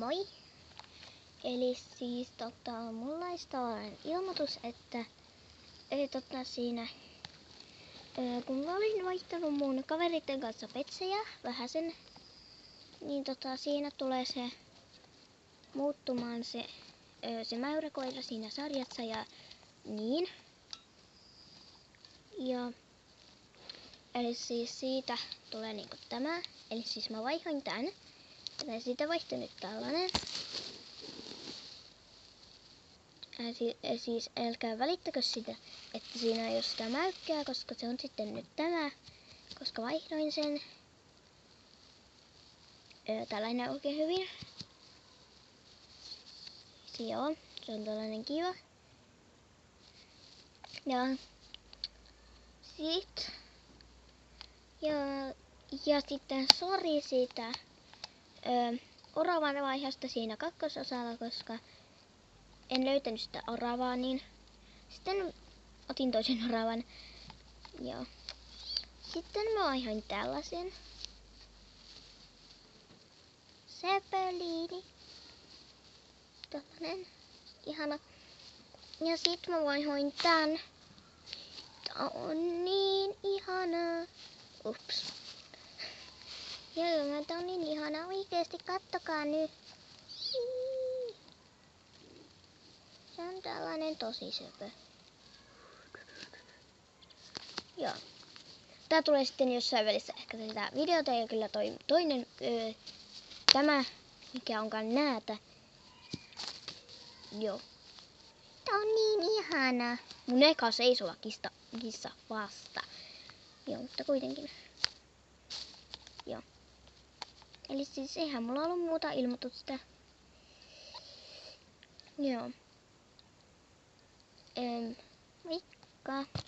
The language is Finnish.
Moi! Eli siis mulla olisi tällainen ilmoitus, että siinä kun mä olin vaihtanut mun kaveritten kanssa petsejä vähäsen, niin siinä tulee se muuttumaan se mäyräkoira siinä sarjassa ja niin. Ja eli siis siitä tulee niinku tämä, eli siis mä vaihoin tän. Ja siitä vaihtui nyt tällainen. Siis älkää välittäkö sitä, että siinä ei ole sitä mäykkää, koska se on sitten nyt tämä, koska vaihdoin sen. Tällainen oikein hyvin. Joo, se on tällainen kiva. Ja sitten sori siitä oravan vaiheesta siinä kakkososalla, koska en löytänyt sitä oravaa, niin sitten otin toisen oravan. Joo. Sitten mä vaihoin tällaisen. Sepeliini. Tällainen. Ihana. Ja sit mä vaihoin tän. Tää on niin ihanaa. Ups. Joo, tää on niin ihanaa. Oikeesti kattokaa nyt. Se on tällainen tosi söpö. Joo. Tää tulee sitten jossain välissä ehkä sitä videota ja kyllä toinen tämä mikä onkaan näätä. Joo. Tää on niin ihana. Mun eka seisova kissa vasta. Joo, mutta kuitenkin. Joo. Eli siis eihän mulla ollut muuta ilmoitusta. Joo. Moikka.